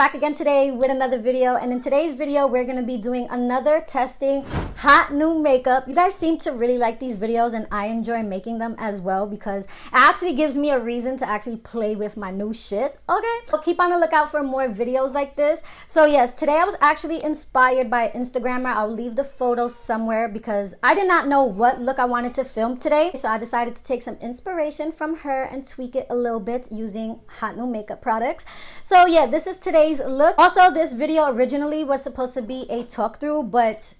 back again today with another video, and in today's video we're going to be doing another testing hot new makeup. You guys seem to really like these videos and I enjoy making them as well because it actually gives me a reason to actually play with my new shit. Okay, so keep on the lookout for more videos like this. So yes, today I was actually inspired by an Instagrammer. I'll leave the photo somewhere because I did not know what look I wanted to film today, so I decided to take some inspiration from her and tweak it a little bit using hot new makeup products. So yeah, this is today's look. Also, this video originally was supposed to be a talk through, but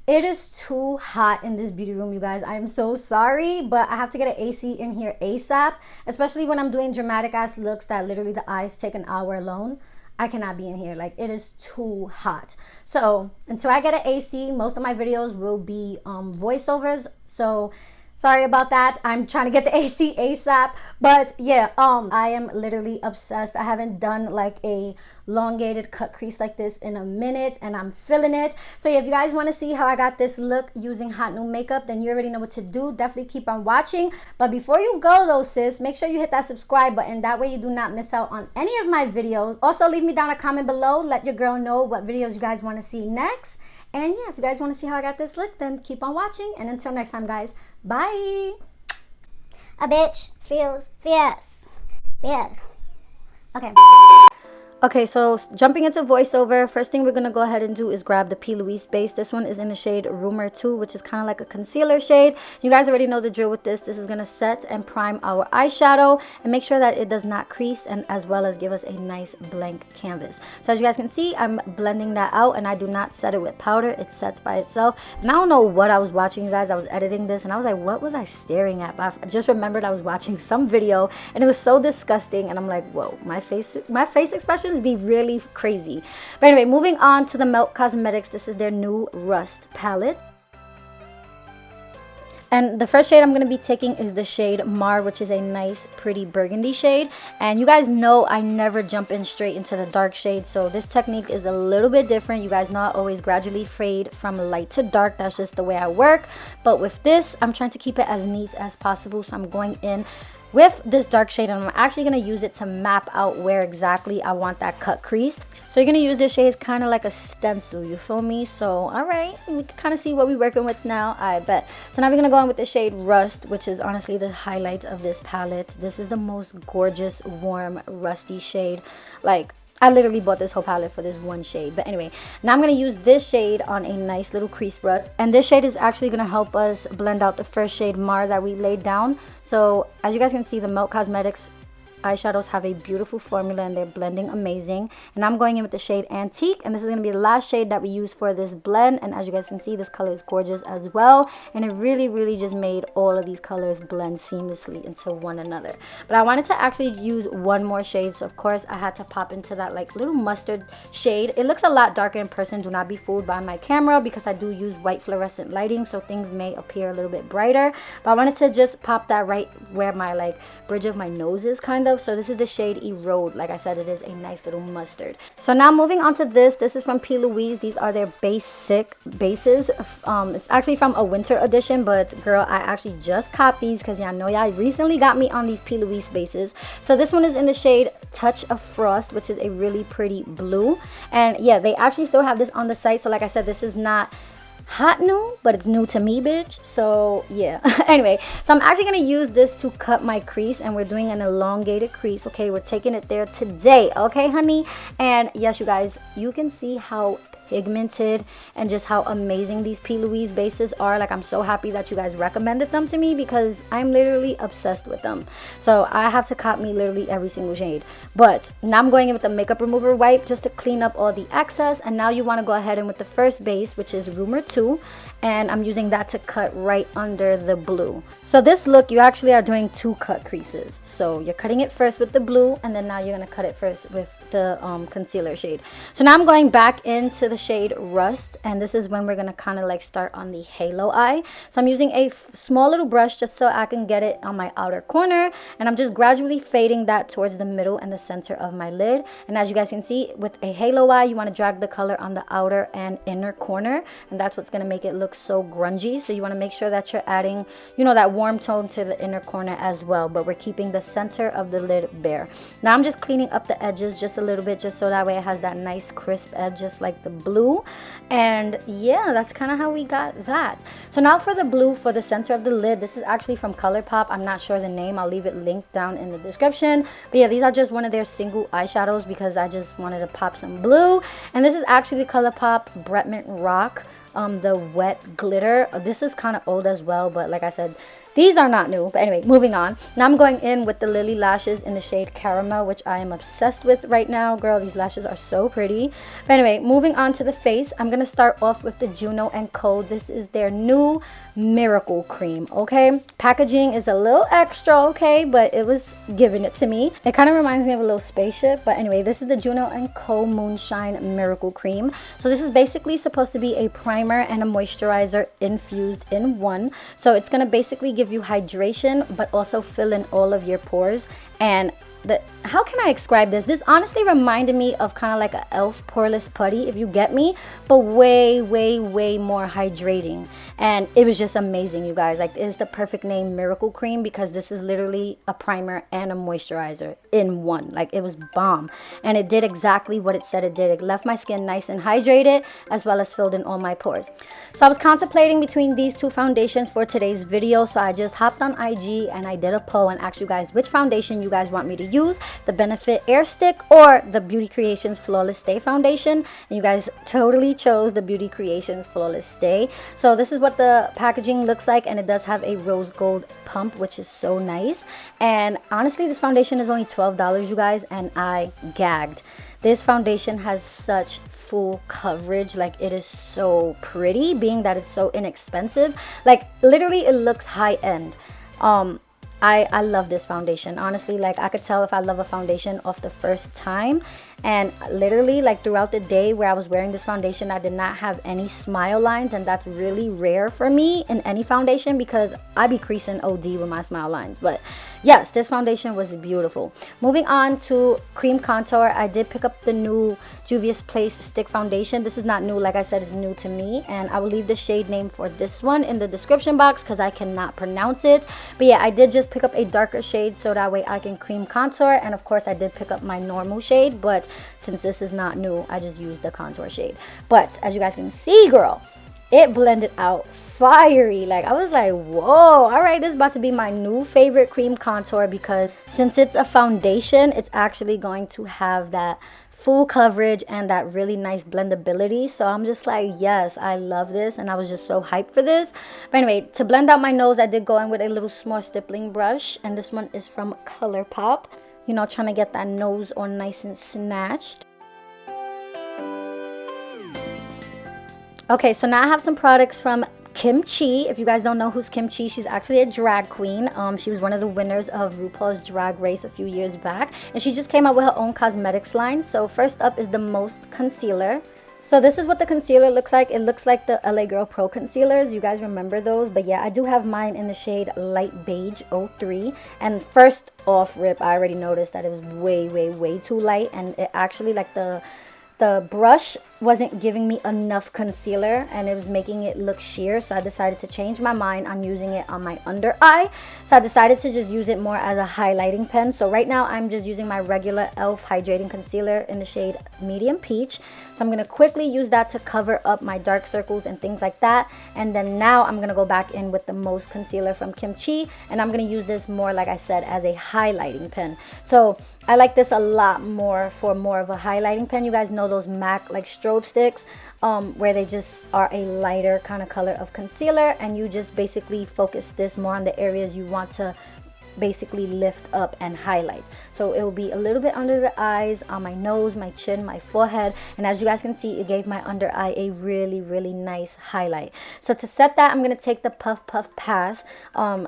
it is too hot in this beauty room, you guys. I am so sorry, but I have to get an AC in here ASAP, especially when I'm doing dramatic ass looks that literally the eyes take an hour alone. I cannot be in here. Like, it is too hot. So until I get an AC, most of my videos will be voiceovers. So sorry about that. I'm trying to get the AC ASAP. But yeah, I am literally obsessed. I haven't done like a elongated cut crease like this in a minute and I'm feeling it. So yeah, if you guys want to see how I got this look using hot new makeup, then you already know what to do. Definitely keep on watching. But before you go though, sis, make sure you hit that subscribe button. That way you do not miss out on any of my videos. Also, leave me down a comment below. Let your girl know what videos you guys want to see next. And yeah, if you guys want to see how I got this look, then keep on watching. And until next time, guys, bye. A bitch feels fierce. Fierce. Okay. Okay, so jumping into voiceover, first thing we're going to go ahead and do is grab the Plouise base. This one is in the shade Rumor 2, which is kind of like a concealer shade. You guys already know the drill with this. This is going to set and prime our eyeshadow and make sure that it does not crease, and as well as give us a nice blank canvas. So as you guys can see, I'm blending that out and I do not set it with powder. It sets by itself. And I don't know what I was watching, you guys. I was editing this and I was like, what was I staring at? But I just remembered I was watching some video and it was so disgusting. And I'm like, whoa, my face expression be really crazy. But anyway, moving on to the Melt Cosmetics. This is their new Rust palette. And the first shade I'm going to be taking is the shade Mar, which is a nice, pretty burgundy shade. And you guys know I never jump in straight into the dark shade. So this technique is a little bit different. You guys know I always gradually fade from light to dark. That's just the way I work. But with this, I'm trying to keep it as neat as possible. So I'm going in with this dark shade and I'm actually going to use it to map out where exactly I want that cut crease. So you're going to use this shade as kind of like a stencil, you feel me? So alright, we can kind of see what we're working with now, I bet. So now we're going to go in with the shade Rust, which is honestly the highlight of this palette. This is the most gorgeous, warm, rusty shade. Like, I literally bought this whole palette for this one shade. But anyway, now I'm going to use this shade on a nice little crease brush. And this shade is actually going to help us blend out the first shade Mar that we laid down. So as you guys can see, the Melt Cosmetics eyeshadows have a beautiful formula and they're blending amazing. And I'm going in with the shade Antique, and this is going to be the last shade that we use for this blend. And as you guys can see, this color is gorgeous as well, and it really just made all of these colors blend seamlessly into one another. But I wanted to actually use one more shade, so of course I had to pop into that like little mustard shade. It looks a lot darker in person. Do not be fooled by my camera because I do use white fluorescent lighting, so things may appear a little bit brighter. But I wanted to just pop that right where my like bridge of my nose is kind of. So this is the shade Erode. Like I said, it is a nice little mustard. So now moving on to this is from Louise. These are their basic bases. It's actually from a winter edition, but girl, I actually just copped these because y'all know y'all recently got me on these Louise bases. So this one is in the shade Touch of Frost, which is a really pretty blue. And yeah, they actually still have this on the site. So like I said, this is not hot new, but it's new to me, bitch. So yeah. Anyway, so I'm actually gonna use this to cut my crease, and we're doing an elongated crease. Okay, we're taking it there today, okay honey? And yes, you guys, you can see how pigmented and just how amazing these Louise bases are. Like, I'm so happy that you guys recommended them to me because I'm literally obsessed with them. So I have to cop me literally every single shade. But now I'm going in with the makeup remover wipe just to clean up all the excess. And now you want to go ahead and with the first base, which is Rumor 2, and I'm using that to cut right under the blue. So this look, you actually are doing two cut creases. So you're cutting it first with the blue, and then now you're going to cut it first with the concealer shade. So now I'm going back into the shade Rust, and this is when we're going to kind of like start on the halo eye. So I'm using a small little brush just so I can get it on my outer corner, and I'm just gradually fading that towards the middle and the center of my lid. And as you guys can see, with a halo eye, you want to drag the color on the outer and inner corner, and that's what's going to make it look so grungy. So you want to make sure that you're adding, you know, that warm tone to the inner corner as well, but we're keeping the center of the lid bare. Now I'm just cleaning up the edges just a little bit just so that way it has that nice crisp edge just like the blue. And yeah, that's kind of how we got that. So now for the blue for the center of the lid, this is actually from ColourPop. I'm not sure the name. I'll leave it linked down in the description. But yeah, these are just one of their single eyeshadows because I just wanted to pop some blue. And this is actually the ColourPop Bretman Rock, the wet glitter. This is kind of old as well, but like I said, these are not new. But anyway, moving on. Now I'm going in with the Lilly lashes in the shade Caramel, which I am obsessed with right now. Girl, these lashes are so pretty. But anyway, moving on to the face, I'm going to start off with the Juno & Co. This is their new Miracle Cream, okay? Packaging is a little extra, okay? But it was giving it to me. It kind of reminds me of a little spaceship. But anyway, this is the Juno & Co. Moonshine Miracle Cream. So this is basically supposed to be a primer and a moisturizer infused in one. So it's going to basically give you hydration but also fill in all of your pores. And how can I describe this? This honestly reminded me of kind of like an e.l.f. poreless putty, if you get me, but way more hydrating. And it was just amazing, you guys. Like, it's the perfect name, Miracle Cream, because this is literally a primer and a moisturizer in one. Like, it was bomb, and it did exactly what it said it did. It left my skin nice and hydrated, as well as filled in all my pores. So I was contemplating between these two foundations for today's video, so I just hopped on IG and I did a poll and asked you guys which foundation you guys want me to use, the Benefit Air Stick or the Beauty Creations Flawless Stay foundation. And you guys totally chose the Beauty Creations Flawless Stay. So this is what the packaging looks like, and it does have a rose gold pump, which is so nice. And honestly, this foundation is only $12, you guys, and I gagged. This foundation has such full coverage. Like, it is so pretty, being that it's so inexpensive. Like, literally it looks high-end. I love this foundation, honestly. Like, I could tell if I love a foundation off the first time. And literally, like, throughout the day where I was wearing this foundation, I did not have any smile lines, and that's really rare for me in any foundation because I be creasing OD with my smile lines. But yes, this foundation was beautiful. Moving on to cream contour, I did pick up the new Juvia's Place stick foundation. This is not new, like I said, it's new to me, and I will leave the shade name for this one in the description box because I cannot pronounce it. But yeah, I did just pick up a darker shade so that way I can cream contour, and of course I did pick up my normal shade, but since this is not new, I just used the contour shade. But as you guys can see, girl, it blended out fiery. Like, I was like, whoa, all right, this is about to be my new favorite cream contour, because since it's a foundation, it's actually going to have that full coverage and that really nice blendability. So I'm just like, yes, I love this, and I was just so hyped for this. But anyway, to blend out my nose, I did go in with a little small stippling brush, and this one is from ColourPop. You know, trying to get that nose all nice and snatched. Okay, so now I have some products from Kimchi. If you guys don't know who's Kimchi, she's actually a drag queen. She was one of the winners of RuPaul's Drag Race a few years back, and she just came out with her own cosmetics line. So first up is the Most Concealer. So this is what the concealer looks like. It looks like the LA Girl Pro concealers. You guys remember those? But yeah, I do have mine in the shade Light Beige 03. And first off rip, I already noticed that it was way too light, and it actually, like, the brush wasn't giving me enough concealer, and it was making it look sheer. So I decided to change my mind on using it on my under eye. So I decided to just use it more as a highlighting pen. So right now I'm just using my regular e.l.f. hydrating concealer in the shade Medium Peach. So I'm going to quickly use that to cover up my dark circles and things like that. And then now I'm going to go back in with the Most Concealer from Kimchi, and I'm going to use this more, like I said, as a highlighting pen. So I like this a lot more for more of a highlighting pen. You guys know those MAC like strobe sticks, where they just are a lighter kind of color of concealer, and you just basically focus this more on the areas you want to basically lift up and highlight. So it will be a little bit under the eyes, on my nose, my chin, my forehead, and as you guys can see, it gave my under eye a really nice highlight. So to set that, I'm going to take the Puff Pass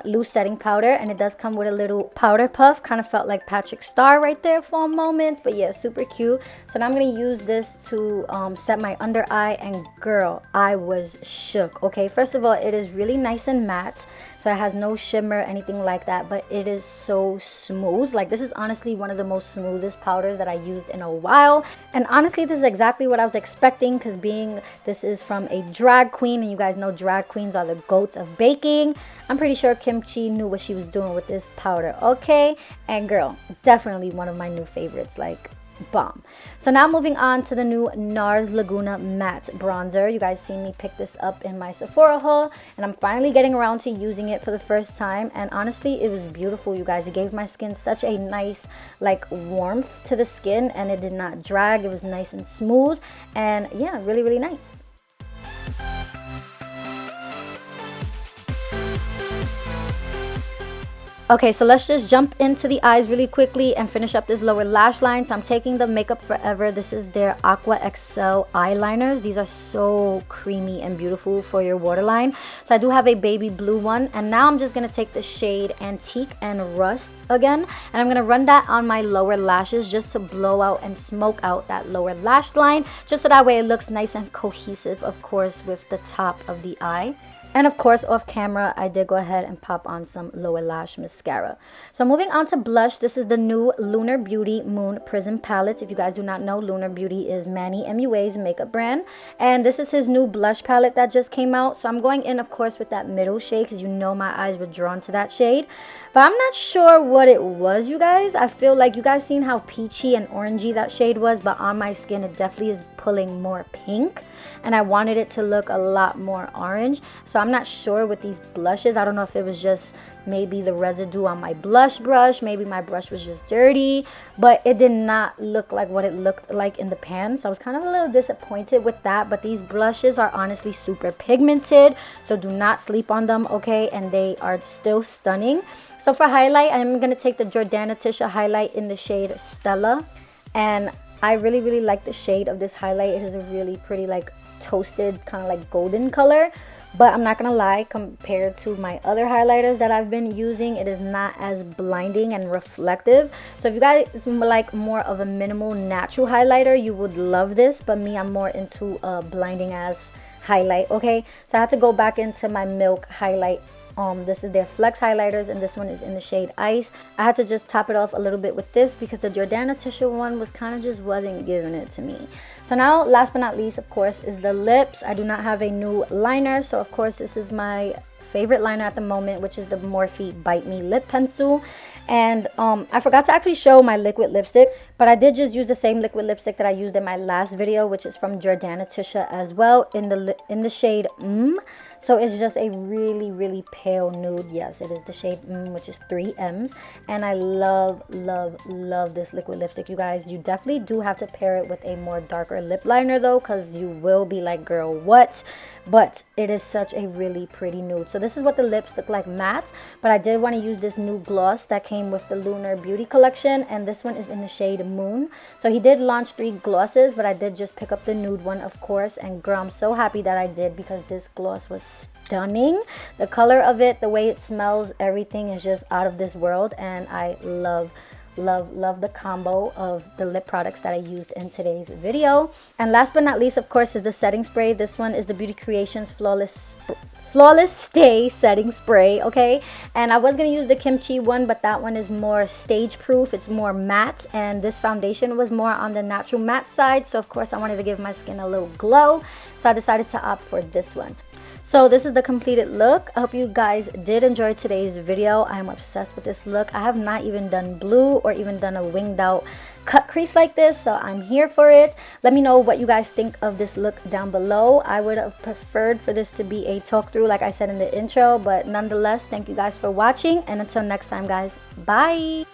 loose setting powder, and it does come with a little powder puff. Kind of felt like Patrick Star right there for a moment, but yeah, super cute. So now I'm going to use this to set my under eye, and girl, I was shook. Okay, first of all, it is really nice and matte, so it has no shimmer, anything like that, but it is so smooth. Like, this is honestly one of the most smoothest powders that I used in a while, and honestly this is exactly what I was expecting, because being this is from a drag queen, and you guys know drag queens are the goats of baking, I'm pretty sure Kimchi knew what she was doing with this powder. Okay, and girl, definitely one of my new favorites. Like, bomb. So now moving on to the new NARS Laguna matte bronzer. You guys seen me pick this up in my Sephora haul, and I'm finally getting around to using it for the first time, and honestly it was beautiful, you guys. It gave my skin such a nice like warmth to the skin, and it did not drag. It was nice and smooth, and yeah, really, really nice. Okay, so let's just jump into the eyes really quickly and finish up this lower lash line. So I'm taking the Makeup Forever. This is their Aqua XL eyeliners. These are so creamy and beautiful for your waterline. So I do have a baby blue one. And now I'm just going to take the shade Antique and Rust again. And I'm going to run that on my lower lashes just to blow out and smoke out that lower lash line. Just so that way it looks nice and cohesive, of course, with the top of the eye. And of course, off camera, I did go ahead and pop on some lower lash mascara. So moving on to blush, this is the new Lunar Beauty Moon Prism palette. If you guys do not know, Lunar Beauty is Manny MUA's makeup brand. And this is his new blush palette that just came out. So I'm going in, of course, with that middle shade because you know my eyes were drawn to that shade. But I'm not sure what it was, you guys. I feel like you guys seen how peachy and orangey that shade was, but on my skin, it definitely is pulling more pink. And I wanted it to look a lot more orange. So I'm not sure with these blushes. I don't know if it was just maybe the residue on my blush brush. Maybe my brush was just dirty. But it did not look like what it looked like in the pan. So I was kind of a little disappointed with that. But these blushes are honestly super pigmented. So do not sleep on them, okay? And they are still stunning. So for highlight, I'm going to take the Jordana Ticia highlight in the shade Stella. And I really, really like the shade of this highlight. It is a really pretty like toasted kind of like golden color. But I'm not gonna lie, compared to my other highlighters that I've been using, it is not as blinding and reflective. So if you guys like more of a minimal natural highlighter, you would love this. But me, I'm more into a blinding ass highlight, okay? So I had to go back into my Milk highlight. This is their Flex highlighters, and this one is in the shade Ice. I had to just top it off a little bit with this because the Jordana Ticia one was kind of just wasn't giving it to me. So now, last but not least, of course, is the lips. I do not have a new liner, so of course this is my favorite liner at the moment, which is the Morphe Bite Me lip pencil. And I forgot to actually show my liquid lipstick, but I did just use the same liquid lipstick that I used in my last video, which is from Jordana Ticia as well, in the shade So it's just a really, really pale nude. Yes, it is the shade which is 3 M's. And I love, love, love this liquid lipstick, you guys. You definitely do have to pair it with a more darker lip liner though, because you will be like, girl, what? But it is such a really pretty nude. So this is what the lips look like matte, but I did want to use this new gloss that came with the Lunar Beauty collection, and this one is in the shade Moon. So he did launch 3 glosses, but I did just pick up the nude one, of course. And girl, I'm so happy that I did, because this gloss was stunning. The color of it, the way it smells, everything is just out of this world, and I love the combo of the lip products that I used in today's video. And last but not least, of course, is the setting spray. This one is the Beauty Creations Flawless Stay setting spray, okay? And I was gonna use the kimchi one, but that one is more stage proof. It's more matte, and this foundation was more on the natural matte side. So of course I wanted to give my skin a little glow, so I decided to opt for this one. So this is the completed look. I hope you guys did enjoy today's video. I'm obsessed with this look. I have not even done blue or even done a winged out cut crease like this, so I'm here for it. Let me know what you guys think of this look down below. I would have preferred for this to be a talk through like I said in the intro, but nonetheless, thank you guys for watching, and until next time guys, bye.